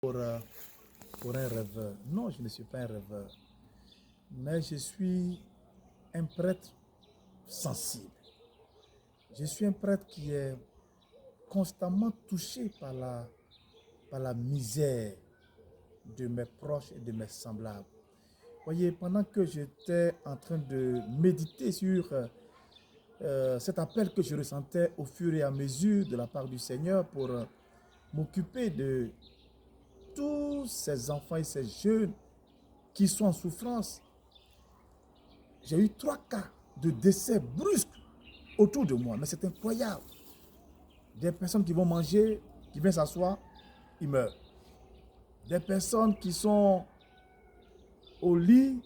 pour, euh, pour un rêveur. Non, je ne suis pas un rêveur, mais je suis un prêtre sensible. Je suis un prêtre qui est constamment touché par la misère de mes proches et de mes semblables. Voyez, pendant que j'étais en train de méditer sur cet appel que je ressentais au fur et à mesure de la part du Seigneur pour m'occuper de tous ces enfants et ces jeunes qui sont en souffrance, j'ai eu 3 cas de décès brusques autour de moi. Mais c'est incroyable. Des personnes qui vont manger, qui viennent s'asseoir, ils meurent. Des personnes qui sont au lit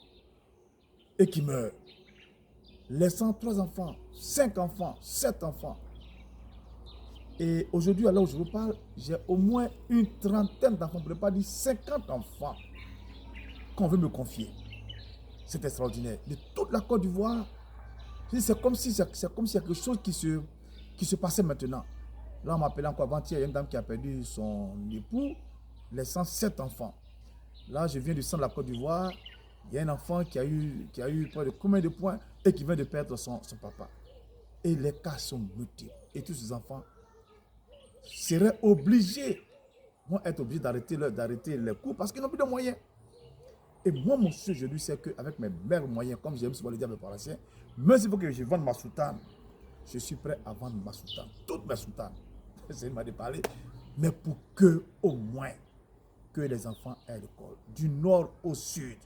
et qui meurent. Laissant 3 enfants, 5 enfants, 7 enfants. Et aujourd'hui, à l'heure où je vous parle, j'ai au moins une trentaine d'enfants, pour ne pas dire 50 enfants qu'on veut me confier. C'est extraordinaire. De toute la Côte d'Ivoire, c'est comme si il y a quelque chose qui se passait maintenant. Là, on m'appelait encore avant-hier, il y a une dame qui a perdu son époux, laissant 7 enfants. Là, je viens du centre de la Côte d'Ivoire. Il y a un enfant qui a eu près de combien de points et qui vient de perdre son papa. Et les cas sont multiples. Et tous ces enfants seraient obligés, vont être obligés d'arrêter les cours parce qu'ils n'ont plus de moyens. Et moi, mon souci aujourd'hui, c'est qu'avec mes meilleurs moyens, comme j'aime souvent le dire à mes paroissiens, même s'il faut que je vende ma soutane, je suis prêt à vendre ma soutane, toutes mes soutanes. C'est m'a parler, mais pour que, au moins, que les enfants aient à l'école, du nord au sud,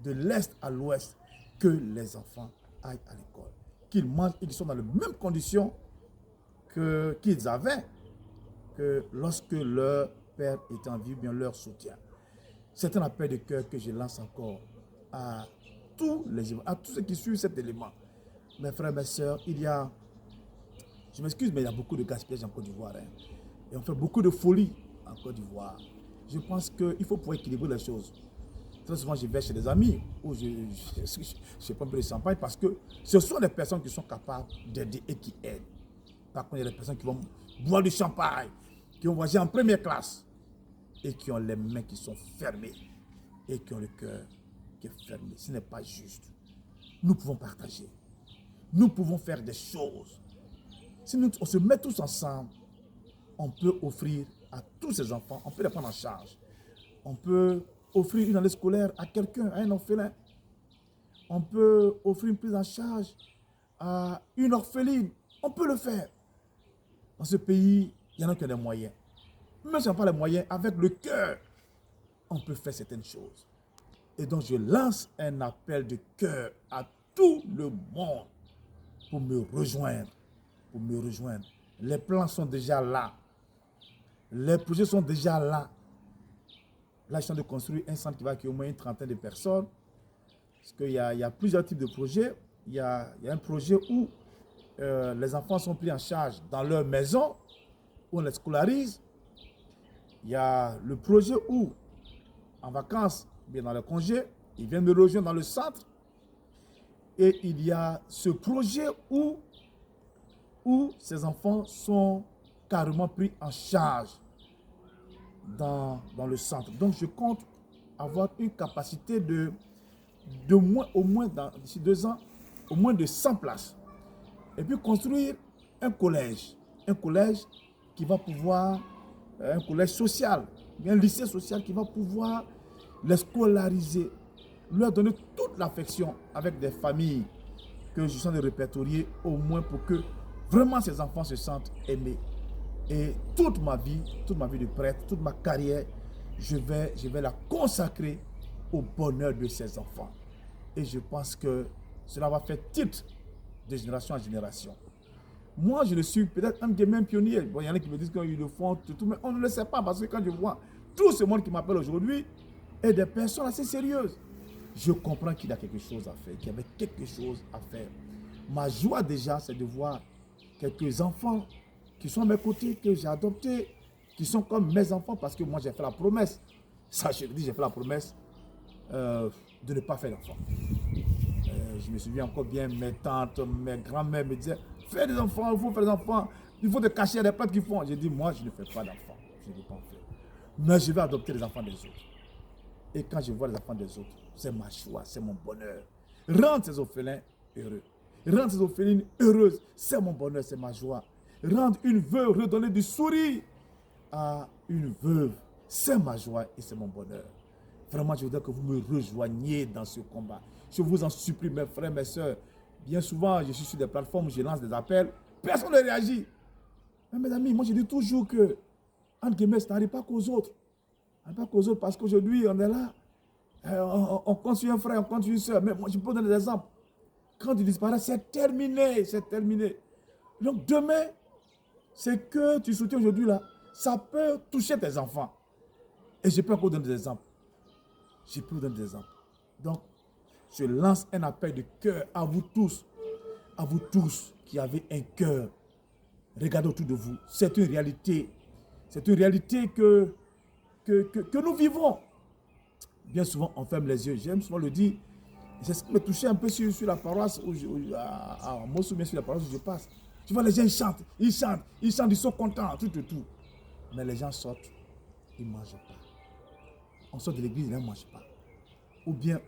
de l'est à l'ouest, que les enfants aillent à l'école, qu'ils mangent et qu'ils soient dans les mêmes conditions qu'ils avaient que lorsque leur père était en vie, bien leur soutien. C'est un appel de cœur que je lance encore à tous ceux qui suivent cet élément. Mes frères, mes soeurs, je m'excuse, mais il y a beaucoup de gaspillage en Côte d'Ivoire. Et on fait beaucoup de folie en Côte d'Ivoire. Je pense qu'il faut pouvoir équilibrer les choses. Très souvent, je vais chez des amis où je prends un peu de champagne parce que ce sont des personnes qui sont capables d'aider et qui aident. Par contre, il y a des personnes qui vont boire du champagne, qui vont voyager en première classe et qui ont les mains qui sont fermées et qui ont le cœur qui est fermé. Ce n'est pas juste. Nous pouvons partager. Nous pouvons faire des choses. Si on se met tous ensemble, on peut offrir à tous ces enfants, on peut les prendre en charge. On peut offrir une année scolaire à quelqu'un, à un orphelin. On peut offrir une prise en charge à une orpheline. On peut le faire. Dans ce pays, il y en a qui ont des moyens. Même si on n'a pas les moyens, avec le cœur, on peut faire certaines choses. Et donc, je lance un appel de cœur à tout le monde pour me rejoindre. Pour me rejoindre. Les plans sont déjà là. Les projets sont déjà là. Là, je suis en train de construire un centre qui va accueillir au moins une trentaine de personnes. Parce qu'il y a plusieurs types de projets. Il y a un projet où les enfants sont pris en charge dans leur maison, où on les scolarise. Il y a le projet où, en vacances, bien dans le congé, ils viennent me rejoindre dans le centre. Et il y a ce projet où ces enfants sont carrément pris en charge dans le centre. Donc, je compte avoir une capacité au moins d'ici 2 ans, au moins de 100 places. Et puis construire un collège qui va pouvoir, un collège social, un lycée social qui va pouvoir les scolariser, leur donner toute l'affection avec des familles que je suis en train de répertorier, au moins pour que vraiment ces enfants se sentent aimés. Et toute ma vie de prêtre, toute ma carrière, je vais la consacrer au bonheur de ces enfants. Et je pense que cela va faire titre de génération en génération. Moi, je ne suis peut-être un des mêmes pionniers. Bon, il y en a qui me disent qu'ils le font, tout, mais on ne le sait pas parce que quand je vois tout ce monde qui m'appelle aujourd'hui est des personnes assez sérieuses, je comprends qu'il y a quelque chose à faire, qu'il y avait quelque chose à faire. Ma joie déjà, c'est de voir quelques enfants qui sont à mes côtés, que j'ai adoptés, qui sont comme mes enfants parce que moi j'ai fait la promesse. Ça, je dis, j'ai fait la promesse de ne pas faire d'enfants. Je me souviens encore bien, mes tantes, mes grands-mères me disaient, fais des enfants, il faut faire des enfants, il faut te cacher des prêtres qui font. J'ai dit, moi je ne fais pas d'enfants, je ne veux pas en faire. Mais je vais adopter les enfants des autres. Et quand je vois les enfants des autres, c'est ma joie, c'est mon bonheur. Rendre ces orphelins heureux. Rendre ces orphelines heureuses, c'est mon bonheur, c'est ma joie. Rendre une veuve, redonner du sourire à une veuve, c'est ma joie et c'est mon bonheur. Vraiment, je voudrais que vous me rejoigniez dans ce combat. Je vous en supplie, mes frères, mes soeurs. Bien souvent, je suis sur des plateformes, je lance des appels, personne ne réagit. Mais mes amis, moi je dis toujours que, entre guillemets, ça n'arrive pas qu'aux autres. Ça n'arrive pas qu'aux autres parce qu'aujourd'hui, on est là, on compte sur un frère, on compte sur une soeur. Mais moi, je peux donner des exemples. Quand tu disparais, c'est terminé, c'est terminé. Donc demain, c'est que tu soutiens aujourd'hui là, ça peut toucher tes enfants. Et je peux encore donner des exemples. Je peux vous donner des exemples. Donc, je lance un appel de cœur à vous tous qui avez un cœur. Regardez autour de vous. C'est une réalité. C'est une réalité que nous vivons. Bien souvent, on ferme les yeux. J'aime souvent le dire. C'est ce qui me touchait un peu sur la paroisse, à Mossou, bien sur la paroisse où je passe. Tu vois, les gens, ils chantent, ils sont contents, tout. Mais les gens sortent, ils ne mangent pas. On sort de l'église, ils ne mangent pas. Ou bien,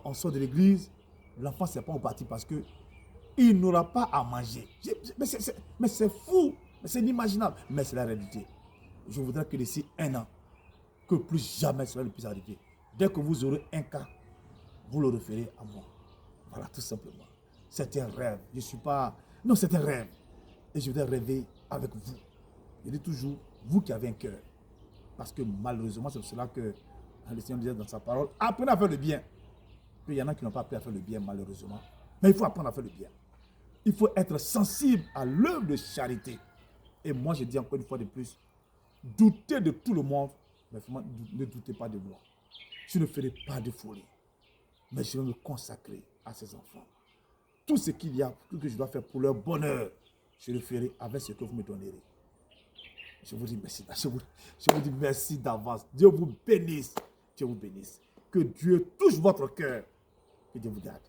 on sort de l'église, l'enfant ne s'est pas reparti parce qu'il n'aura pas à manger. Mais c'est fou, c'est inimaginable. Mais c'est la réalité. Je voudrais que d'ici un an, que plus jamais cela ne puisse arriver. Dès que vous aurez un cas, vous le référez à moi. Voilà, tout simplement. C'est un rêve. Je ne suis pas... Non, c'est un rêve. Et je voudrais rêver avec vous. Je dis toujours, vous qui avez un cœur. Parce que malheureusement, c'est pour cela que le Seigneur disait dans sa parole, apprenez à faire le bien. Il y en a qui n'ont pas appris à faire le bien, malheureusement. Mais il faut apprendre à faire le bien. Il faut être sensible à l'œuvre de charité. Et moi, je dis encore une fois de plus, doutez de tout le monde, mais vraiment, ne doutez pas de moi. Je ne ferai pas de folie, mais je vais me consacrer à ces enfants. Tout ce qu'il y a, tout ce que je dois faire pour leur bonheur, je le ferai avec ce que vous me donnerez. Je vous dis merci. Je vous dis merci d'avance. Dieu vous bénisse. Dieu vous bénisse. Que Dieu touche votre cœur. Que Dieu vous garde.